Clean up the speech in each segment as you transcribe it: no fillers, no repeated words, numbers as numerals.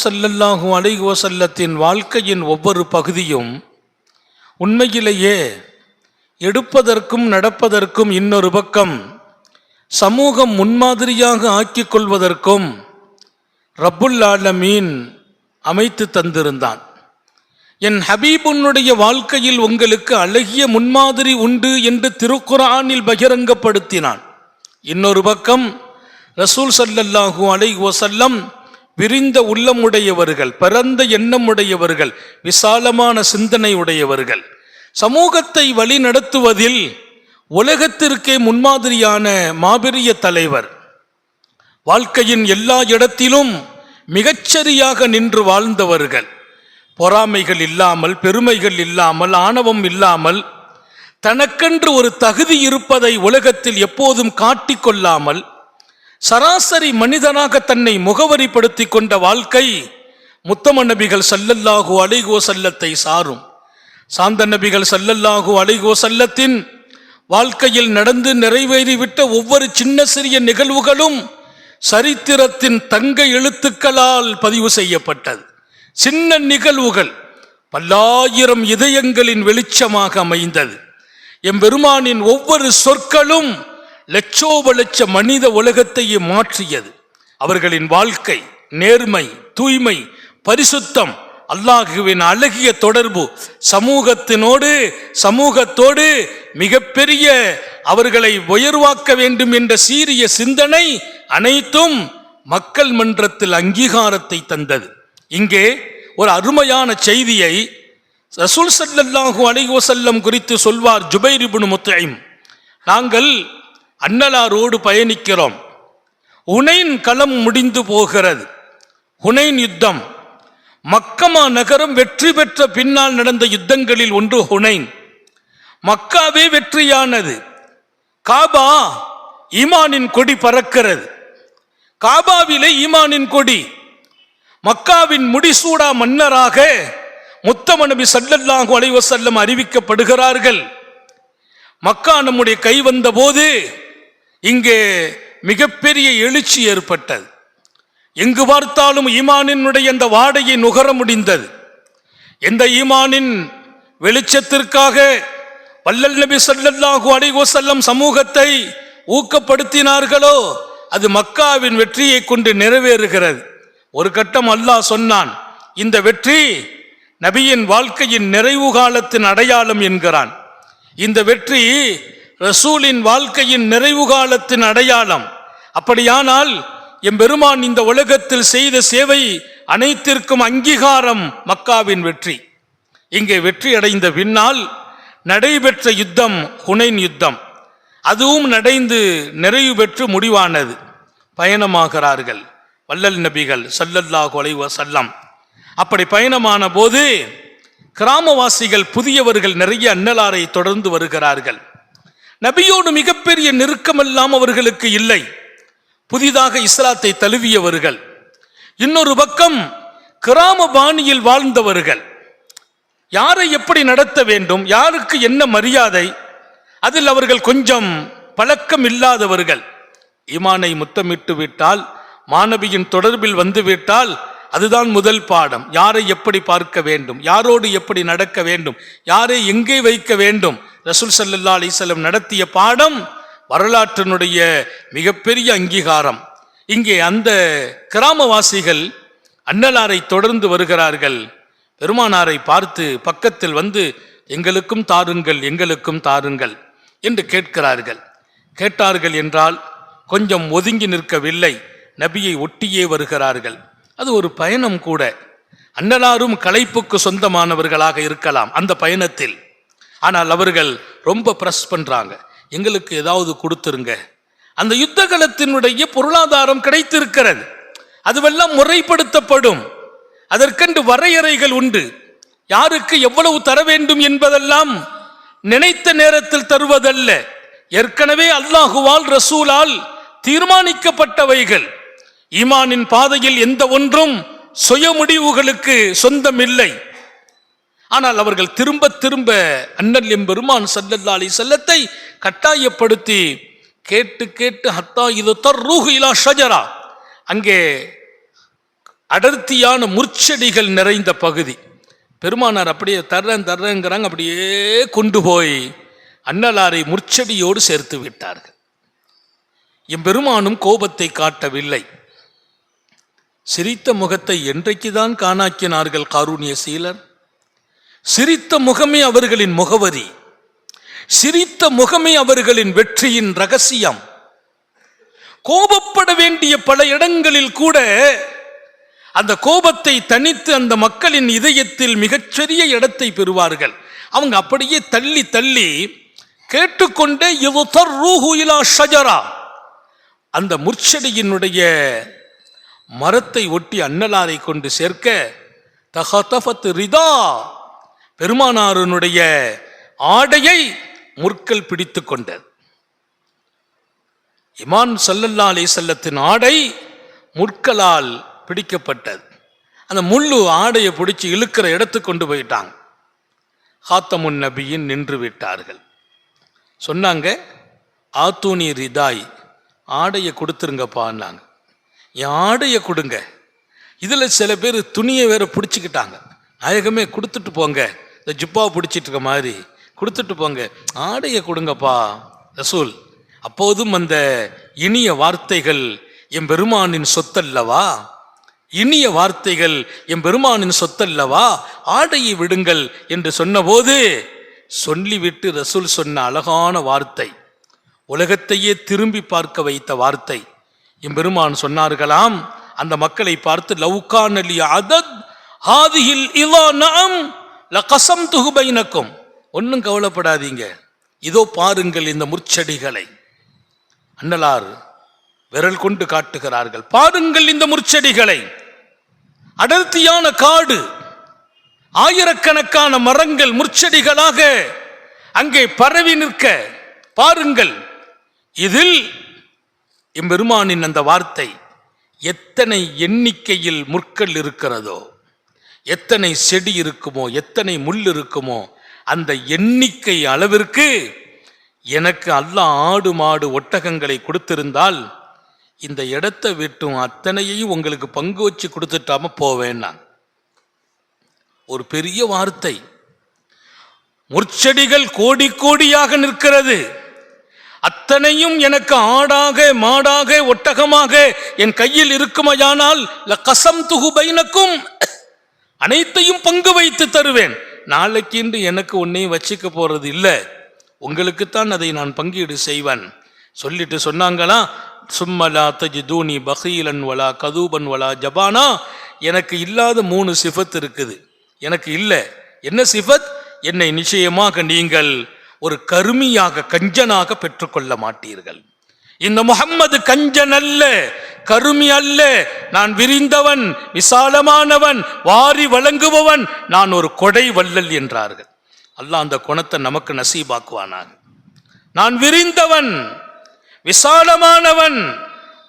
ஸல்லல்லாஹு அலைஹி வஸல்லத்தின் வாழ்க்கையின் ஒவ்வொரு பகுதியும் உண்மையிலேயே எடுப்பதற்கும் நடப்பதற்கும் இன்னொரு பக்கம் சமூகம் முன்மாதிரியாக ஆக்கிக் கொள்வதற்கும் ரப்புல் ஆலமீன் அமைத்து தந்திருந்தான். என் ஹபீபுன்னுடைய வாழ்க்கையில் உங்களுக்கு அழகிய முன்மாதிரி உண்டு என்று திருக்குர்ஆனில் பகிரங்கப்படுத்தினான். இன்னொரு பக்கம் ரசூல் ஸல்லல்லாஹு அலைஹி வஸல்லம் விரிந்த உள்ளமுடையவர்கள், பரந்த எண்ணமுடையவர்கள், விசாலமான சிந்தனை உடையவர்கள், சமூகத்தை வழி நடத்துவதில் உலகத்திற்கே முன்மாதிரியான மாபெரிய தலைவர், வாழ்க்கையின் எல்லா இடத்திலும் மிகச்சரியாக நின்று வாழ்ந்தவர்கள், பொறாமைகள் இல்லாமல், பெருமைகள் இல்லாமல், ஆணவம் இல்லாமல், தனக்கென்று ஒரு தகுதி இருப்பதை உலகத்தில் எப்போதும் காட்டிக்கொள்ளாமல் சராசரி மனிதனாக தன்னை முகவரிப்படுத்தி கொண்ட வாழ்க்கை முத்தம நபிகள் ஸல்லல்லாஹு அலைஹி வஸல்லத்தை சாரும். சாந்த நபிகள் ஸல்லல்லாஹு அலைஹி வஸல்லத்தின் வாழ்க்கையில் நடந்து நிறைவேறிவிட்ட ஒவ்வொரு சின்ன சிறிய நிகழ்வுகளும் சரித்திரத்தின் தங்க எழுத்துக்களால் பதிவு செய்யப்பட்டது. சின்ன நிகழ்வுகள் பல்லாயிரம் இதயங்களின் வெளிச்சமாக அமைந்தது. எம்பெருமானின் ஒவ்வொரு சொற்களும் லட்சோப லட்ச மனித உலகத்தையே மாற்றியது. அவர்களின் வாழ்க்கை, நேர்மை, தூய்மை, பரிசுத்தம், அல்லாஹுவின் அழகிய தொடர்பு, சமூகத்தோடு மிகப்பெரிய அவர்களை உயர்வாக்க வேண்டும் என்ற சீரிய சிந்தனை அனைத்தும் மக்கள் மன்றத்தில் அங்கீகாரத்தை தந்தது. இங்கே ஒரு அருமையான செய்தியை ரசூல் ஸல்லல்லாஹு அலைஹி வஸல்லம் குறித்து சொல்வார் ஜுபைர் இப்னு முத்இம். நாங்கள் அன்னலாரோடு பயணிக்கிறோம். ஹுனைன் களம் முடிந்து போகிறது. ஹுனைன் யுத்தம், மக்கமா நகரம் வெற்றி பெற்ற பின்னால் நடந்த யுத்தங்களில் ஒன்று ஹுனைன். மக்காவே வெற்றியானது. காபா, ஈமானின் கொடி பறக்கிறது. காபாவிலே ஈமானின் கொடி. மக்காவின் முடிசூடா மன்னராக முத்தம நபி ஸல்லல்லாஹு அலைஹி வஸல்லம் அறிவிக்கப்படுகிறார்கள். மக்கா நம்முடைய கை வந்த போது இங்கே மிகப்பெரிய எழுச்சி ஏற்பட்டது. எங்கு பார்த்தாலும் ஈமானினுடைய அந்த வாடையை நுகர முடிந்தது. எந்த ஈமானின் வெளிச்சத்திற்காக வல்லல் நபி ஸல்லல்லாஹு அலைஹி வஸல்லம் சமூகத்தை ஊக்கப்படுத்தினார்களோ அது மக்காவின் வெற்றியை கொண்டு நிறைவேறுகிறது. ஒரு கட்டம் அல்லாஹ் சொன்னான், இந்த வெற்றி நபியின் வாழ்க்கையின் நிறைவு காலத்தின் அடையாளம் என்கிறான். இந்த வெற்றி ரசூலின் வாழ்க்கையின் நிறைவு காலத்தின் அடையாளம். அப்படியானால் எம்பெருமான் இந்த உலகத்தில் செய்த சேவை அனைத்திற்கும் அங்கீகாரம் மக்காவின் வெற்றி. இங்கே வெற்றி அடைந்த பின்னால் நடைபெற்ற யுத்தம் ஹுனைன் யுத்தம். அதுவும் நடந்து நிறைவு பெற்று முடிவானது. பயணமாகிறார்கள் வல்லல் நபிகள் ஸல்லல்லாஹு அலைஹி வஸல்லம். அப்படி பயணமான போது கிராமவாசிகள், புதியவர்கள் நிறைய அன்னலாரை தொடர்ந்து வருகிறார்கள். நபியோடு மிகப்பெரிய நெருக்கமெல்லாம் அவர்களுக்கு இல்லை. புதிதாக இஸ்லாத்தை தழுவியவர்கள். இன்னொரு பக்கம் கிராம பாணியில் வாழ்ந்தவர்கள். யாரை எப்படி நடத்த வேண்டும், யாருக்கு என்ன மரியாதை, அதில் அவர்கள் கொஞ்சம் பழக்கம் இல்லாதவர்கள். ஈமானை முத்தமிட்டு விட்டால், மாணவியின் தொடர்பில் வந்துவிட்டால் அதுதான் முதல் பாடம். யாரை எப்படி பார்க்க வேண்டும், யாரோடு எப்படி நடக்க வேண்டும், யாரை எங்கே வைக்க வேண்டும். ரசூல் ஸல்லல்லாஹு அலைஹி வஸல்லம் நடத்திய பாடம் வரலாற்றினுடைய மிகப்பெரிய அங்கீகாரம். இங்கே அந்த கிராமவாசிகள் அன்னலாரை தொடர்ந்து வருகிறார்கள். பெருமானாரை பார்த்து பக்கத்தில் வந்து எங்களுக்கும் தாருங்கள், எங்களுக்கும் தாருங்கள் என்று கேட்டார்கள் என்றால் கொஞ்சம் ஒதுங்கி நிற்கவில்லை, நபியை ஒட்டியே வருகிறார்கள். அது ஒரு பயணம் கூட. அன்னலாரும் களைப்புக்கு சொந்தமானவர்களாக இருக்கலாம் அந்த பயணத்தில். ஆனால் அவர்கள் ரொம்ப பிரஸ் பண்றாங்க, எங்களுக்கு ஏதாவது கொடுத்துருங்க. அந்த யுத்த களத்தினுடைய பொருளாதாரம் கிடைத்திருக்கிறது, அதுவெல்லாம் முறைப்படுத்தப்படும். அதற்கென்று வரையறைகள் உண்டு. யாருக்கு எவ்வளவு தர வேண்டும் என்பதெல்லாம் நினைத்த நேரத்தில் தருவதல்ல. ஏற்கனவே அல்லாஹுவால் ரசூலால் தீர்மானிக்கப்பட்டவைகள். ஈமானின் பாதையில் எந்த ஒன்றும் சுய முடிவுகளுக்கு சொந்தம் இல்லை. ஆனால் அவர்கள் திரும்ப திரும்ப அண்ணல் எம்பெருமான் ஸல்லல்லாஹு அலைஹி வஸல்லத்தை கட்டாயப்படுத்தி கேட்டு ஹத்தா இது தர்ரூஹு இலா ஷஜரா, அங்கே அடர்த்தியான முற்செடிகள் நிறைந்த பகுதி. பெருமானார் அப்படியே தர்றேங்கிறாங்க, அப்படியே கொண்டு போய் அன்னலாரை முற்செடியோடு சேர்த்து விட்டார்கள். எம்பெருமானும் கோபத்தை காட்டவில்லை. சிரித்த முகத்தை என்றைக்குதான் காணாக்கினார்கள் காரூணிய சீலர்? சிரித்த முகமே அவர்களின் முகவரி, சிரித்த முகமே அவர்களின் வெற்றியின் ரகசியம். கோபப்பட வேண்டிய பல இடங்களில் கூட அந்த கோபத்தை தனித்து அந்த மக்களின் இதயத்தில் மிகச்சிறிய இடத்தை பெறுவார்கள். அவங்க அப்படியே தள்ளி தள்ளி கேட்டுக்கொண்டே ஷஜரா, அந்த முற்செடியினுடைய மரத்தை ஒட்டி அன்னலாரை கொண்டு சேர்க்க தஹதஃபத் ரிதா, பெருமானாருடைய ஆடையை முற்கள் பிடித்து கொண்டது. இமாம் ஸல்லல்லாஹு அலைஹி வஸல்லத்தின் ஆடை முற்களால் பிடிக்கப்பட்டது. அந்த முள்ளு ஆடையை பிடிச்சி இழுக்கிற இடத்துக்கு கொண்டு போயிட்டாங்க. ஹாத்தமுன் நபியின் நின்று விட்டார்கள். சொன்னாங்க, ஆத்தூனி ரிதாய், ஆடையை கொடுத்துருங்கப்பான்னாங்க. என் ஆடையை கொடுங்க. இதில் சில பேர் துணியை வேற பிடிச்சிக்கிட்டாங்க. நாயகமே கொடுத்துட்டு போங்க, இந்த ஜிப்பாவை பிடிச்சிட்டு இருக்க மாதிரி கொடுத்துட்டு போங்க, ஆடையை கொடுங்கப்பா ரசூல். அப்போதும் அந்த இனிய வார்த்தைகள் என் பெருமானின் சொத்தல்லவா, இனிய வார்த்தைகள் என் பெருமானின் சொத்தல்லவா, ஆடையை விடுங்கள் என்று சொன்னபோது சொல்லிவிட்டு ரசூல் சொன்ன அழகான வார்த்தை, உலகத்தையே திரும்பி பார்க்க வைத்த வார்த்தை. என் பெருமான் சொன்னார்களாம் அந்த மக்களை பார்த்து, லவ்கான் அலி அதத் ஹாதிஹில் இலா நஅம் லகஸம்துஹு பைனக்கும், ஒன்றும் கவலைப்படாதீங்க, இதோ பாருங்கள் இந்த முற்செடிகளை. அன்னலார் விரல் கொண்டு காட்டுகிறார்கள், பாருங்கள் இந்த முற்செடிகளை. அடர்த்தியான காடு, ஆயிரக்கணக்கான மரங்கள் முற்செடிகளாக அங்கே பரவி நிற்க பாருங்கள். இதில் எம்பெருமானின் அந்த வார்த்தை, எத்தனை எண்ணிக்கையில் முற்கள் இருக்கிறதோ, எத்தனை செடி இருக்குமோ, எத்தனை முள் இருக்குமோ, அந்த எண்ணிக்கை அளவிற்கு எனக்கு அல்லாஹ் ஆடு மாடு ஒட்டகங்களை கொடுத்திருந்தால் இந்த இடத்தை விட்டும் அத்தனையையும் உங்களுக்கு பங்கு வச்சு கொடுத்துட்டாம போவேன் நான். ஒரு பெரிய வார்த்தை. முற்செடிகள் கோடி கோடியாக நிற்கிறது, அத்தனையும் எனக்கு ஆடாக மாடாக ஒட்டகமாக என் கையில் இருக்குமையானால் லகஸம்துஹு பைனக்கும், அனைத்தையும் பங்கு வைத்து தருவேன். நாளைக்கு இன்று எனக்கு ஒன்னையும் வச்சுக்க போறது இல்லை, உங்களுக்குத்தான் அதை நான் பங்கீடு செய்வேன். சொல்லிட்டு சொன்னாங்களா, சும்மலா தஜிதூனி பகீலன் வலா கதூபன் வலா ஜபானா, எனக்கு இல்லாத 3 சிஃபத் இருக்குது. எனக்கு இல்லை. என்ன சிஃபத்? என்னை நிச்சயமாக நீங்கள் ஒரு கருமியாக கஞ்சனாக பெற்றுக்கொள்ள மாட்டீர்கள். இந்த முஹம்மது கஞ்சன் அல்ல, கருமி அல்ல. நான் விரிந்தவன், விசாலமானவன், வாரி வழங்குபவன், நான் ஒரு கொடை வள்ளல் என்றார்கள். அல்லாஹ் அந்த குணத்தை நமக்கு நசீபாக்குவானாக. நான் விரிந்தவன், விசாலமானவன்,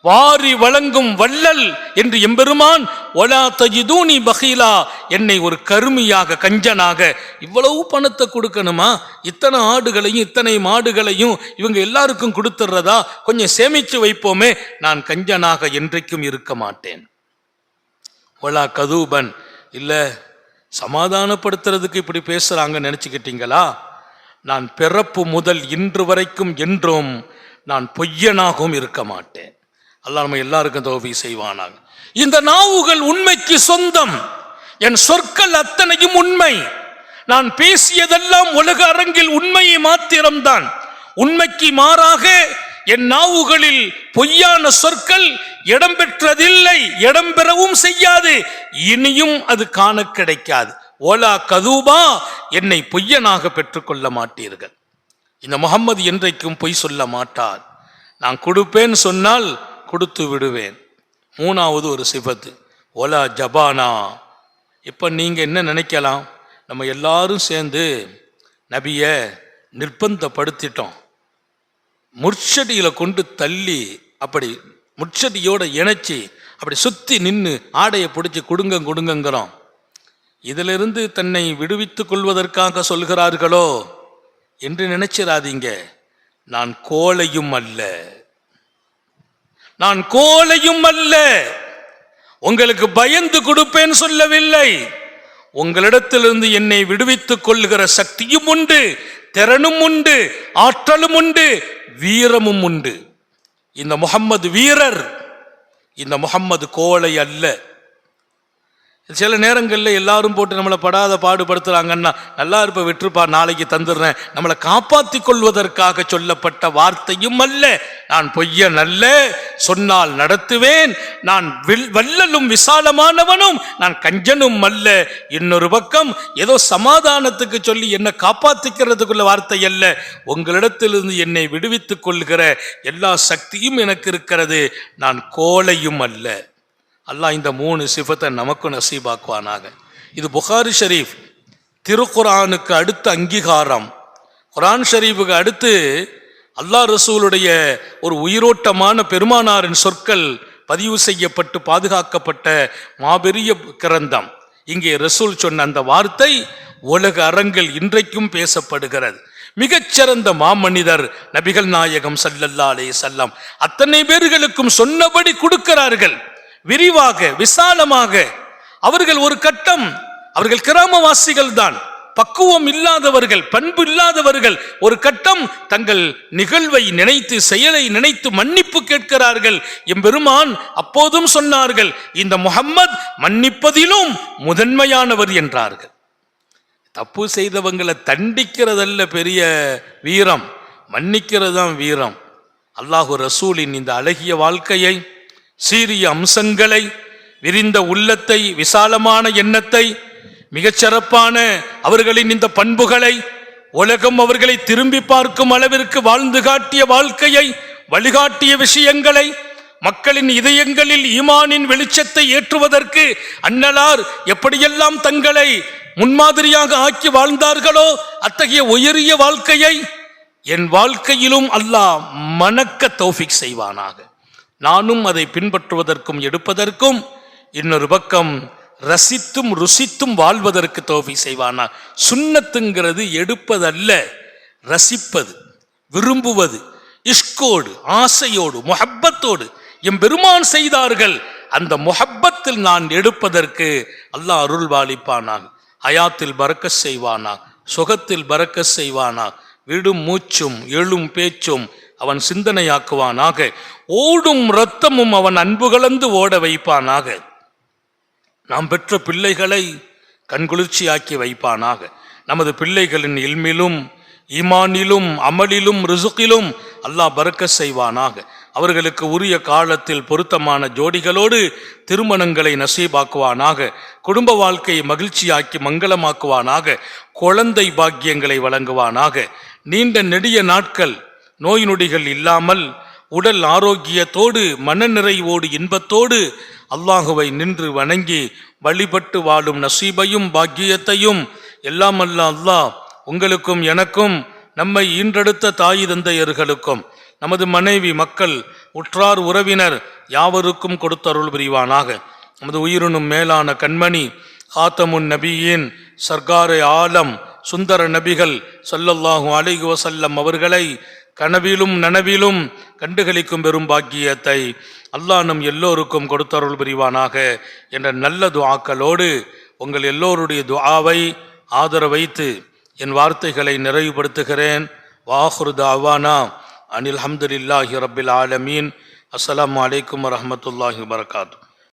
வாரி வழங்கும் வள்ளல் என்று எம்பெருமான், ஒலா தஜிதூனி பகீலா, என்னை ஒரு கருமியாக கஞ்சனாக. இவ்வளவு பணத்தை கொடுக்கணுமா? இத்தனை ஆடுகளையும் இத்தனை மாடுகளையும் இவங்க எல்லாருக்கும் கொடுத்துடுறதா? கொஞ்சம் சேமிச்சு வைப்போமே. நான் கஞ்சனாக என்றைக்கும் இருக்க மாட்டேன். ஒலா கதூபன், இல்ல சமாதானப்படுத்துறதுக்கு இப்படி பேசுறாங்க நினைச்சுக்கிட்டீங்களா? நான் பிறப்பு முதல் இன்று வரைக்கும் என்றும் நான் பொய்யனாகவும் இருக்க மாட்டேன். அல்லாஹ் நம்ம எல்லாருக்கும் தௌஃபீக் செய்வானாக. இந்த நாவுகள் உண்மைக்கு சொந்தம். என் சொற்கள் அத்தனையும் உண்மை. நான் பேசியதெல்லாம் உலக அரங்கில் உண்மையை மாத்திரம்தான். உண்மைக்கு மாறாக என் நாவுகளில் பொய்யான சொற்கள் இடம்பெற்றதில்லை, இடம்பெறவும் செய்யாது, இனியும் அது காண கிடைக்காது. ஓலா கதூபா, என்னை பொய்யனாக பெற்றுக்கொள்ள மாட்டீர்கள். இந்த முஹம்மது என்றைக்கும் பொய் சொல்ல மாட்டார். நான் கொடுப்பேன் சொன்னால் கொடுத்து விடுவேன். 3வது ஒரு சிபத்து, ஒலா ஜபானா. இப்போ நீங்கள் என்ன நினைக்கலாம், நம்ம எல்லாரும் சேர்ந்து நபியை நிர்பந்தப்படுத்திட்டோம், முற்செடியில் கொண்டு தள்ளி அப்படி முற்செடியோட இணைச்சி அப்படி சுற்றி நின்று ஆடையை பிடிச்சி கொடுங்கிறோம். இதிலிருந்து தன்னை விடுவித்துக் கொள்வதற்காக சொல்கிறார்களோ என்று நினைச்சிடாதீங்க. நான் கோழையும் அல்ல, நான் கோழையும் அல்ல. உங்களுக்கு பயந்து கொடுப்பேன் சொல்லவில்லை. உங்களிடத்திலிருந்து என்னை விடுவித்துக் கொள்ளுகிற சக்தியும் உண்டு, திறனும் உண்டு, ஆற்றலும் உண்டு, வீரமும் உண்டு. இந்த முஹம்மது வீரர், இந்த முஹம்மது கோழை அல்ல. சில நேரங்களில் எல்லாரும் போட்டு நம்மளை படாத பாடுபடுத்துறாங்கன்னா, நல்லா இருப்ப விட்டுருப்பா, நாளைக்கு தந்துடுறேன், நம்மளை காப்பாற்றி கொள்வதற்காக சொல்லப்பட்ட வார்த்தையும் அல்ல. நான் பொய்யன் அல்ல, சொன்னால் நடத்துவேன், நான் வல்லலும் விசாலமானவனும், நான் கஞ்சனும் அல்ல. இன்னொரு பக்கம் ஏதோ சமாதானத்துக்கு சொல்லி என்னை காப்பாற்றிக்கிறதுக்குள்ள வார்த்தை அல்ல. உங்களிடத்திலிருந்து என்னை விடுவித்துக் கொள்கிற எல்லா சக்தியும் எனக்கு இருக்கிறது, நான் கோழையும் அல்ல. அல்லாஹ் இந்த 3 சிஃபத்தை நமக்கு நசீபாக்குவானாக. இது புகாரி ஷரீஃப், திருக்குர்ஆனுக்கு அடுத்த அங்கீகாரம். குர்ஆன் ஷரீஃபுக்கு அடுத்து அல்லாஹ் ரசூலுடைய ஒரு உயிரோட்டமான பெருமானாரின் சொற்கள் பதிவு செய்யப்பட்டு பாதுகாக்கப்பட்ட மாபெரிய கிரந்தம். இங்கே ரசூல் சொன்ன அந்த வார்த்தை உலக அரங்கில் இன்றைக்கும் பேசப்படுகிறது. மிகச்சிறந்த மாமனிதர் நபிகள் நாயகம் ஸல்லல்லாஹு அலைஹி வஸல்லம் அத்தனை பேர்களுக்கும் சொன்னபடி கொடுக்கிறார்கள், விரிவாக விசாலமாக. அவர்கள் ஒரு கட்டம், அவர்கள் கிராமவாசிகள் தான், பக்குவம் இல்லாதவர்கள், பண்பு இல்லாதவர்கள். ஒரு கட்டம் தங்கள் நிகழ்வை நினைத்து, செயலை நினைத்து மன்னிப்பு கேட்கிறார்கள். எம்பெருமான் அப்போதும் சொன்னார்கள், இந்த முஹம்மத் மன்னிப்பதிலும் முதன்மையானவர் என்றார்கள். தப்பு செய்தவங்களை தண்டிக்கிறதல்ல பெரிய வீரம், மன்னிக்கிறது தான் வீரம். அல்லாஹு ரசூலின் இந்த அழகிய வாழ்க்கையை, சீரிய அம்சங்களை, விரிந்த உள்ளத்தை, விசாலமான எண்ணத்தை, மிகச்சிறப்பான அவர்களின் இந்த பண்புகளை, உலகம் அவர்களை திரும்பி பார்க்கும் அளவிற்கு வாழ்ந்து காட்டிய வாழ்க்கையை, வழிகாட்டிய விஷயங்களை, மக்களின் இதயங்களில் ஈமானின் வெளிச்சத்தை ஏற்றுவதற்கு அன்னலார் எப்படியெல்லாம் தங்களை முன்மாதிரியாக ஆக்கி வாழ்ந்தார்களோ அத்தகைய உயரிய வாழ்க்கையை என் வாழ்க்கையிலும் அல்லாஹ் மணக்க தௌஃபீக் செய்வானாக. நானும் அதை பின்பற்றுவதற்கும் எடுப்பதற்கும், இன்னொரு பக்கம் ரசித்தும் ருசித்தும் வாழ்வதற்கு தௌஃபீக் செய்வானா. சுன்னத்துங்கிறது எடுப்பதல்ல, ரசிப்பது, விரும்புவது, இஷ்கோடு, ஆசையோடு, முஹப்பத்தோடு எம்பெருமான் செய்தார்கள். அந்த முஹப்பத்தில் நான் எடுப்பதற்கு அல்லாஹ் அருள் பாலிப்பானாக. ஹயாத்தில் பரக்கத் செய்வானாக, சுகத்தில் பரக்கத் செய்வானாக. விடும் மூச்சும் எழும் பேச்சும் அவன் சிந்தனையாக்குவானாக. ஓடும் இரத்தமும் அவன் அன்பு கலந்து ஓட வைப்பானாக. நாம் பெற்ற பிள்ளைகளை கண்குளிர்ச்சியாக்கி வைப்பானாக. நமது பிள்ளைகளின் இல்மிலும், ஈமானிலும், அமலிலும், ரிசுகிலும் அல்லாஹ் பரக்கத் செய்வானாக. அவர்களுக்கு உரிய காலத்தில் பொருத்தமான ஜோடிகளோடு திருமணங்களை நசீபாக்குவானாக. குடும்ப வாழ்க்கையை மகிழ்ச்சியாக்கி மங்களமாக்குவானாக. குழந்தை பாக்கியங்களை வழங்குவானாக. நீண்ட நெடிய நாட்கள் நோய் நொடிகள் இல்லாமல் உடல் ஆரோக்கியத்தோடு, மனநிறைவோடு, இன்பத்தோடு அல்லாஹுவை நின்று வணங்கி வழிபட்டு வாழும் நசீபையும் பாக்கியத்தையும் எல்லாம் அல்லாஹ் உங்களுக்கும் எனக்கும், நம்மை ஈன்றெடுத்த தாய் தந்தையர்களுக்கும், நமது மனைவி, மக்கள், உற்றார் உறவினர் யாவருக்கும் கொடுத்தருள் புரிவானாக. நமது உயிரினும் மேலான கண்மணி ஹாத்தமுன் நபியின் சர்க்காரே ஆலம் சுந்தர நபிகள் ஸல்லல்லாஹு அலைஹி வஸல்லம் அவர்களை கனவிலும் நனவிலும் கண்டுகளிக்கும் பெரும் பாக்கியத்தை அல்லாஹ் நம் எல்லோருக்கும் கொடுத்தருள் புரிவானாக என்ற நல்ல துஆக்களோடு உங்கள் எல்லோருடைய துஆவை ஆதரவைத்து என் வார்த்தைகளை நிறைவுபடுத்துகிறேன். வாஹிரு தஅவானா அனில் ஹம்துலில்லாஹி ரப்பில் ஆலமீன். அஸ்ஸலாமு அலைக்கும் வரஹ்மத்துல்லாஹி வபரகாத்துஹு.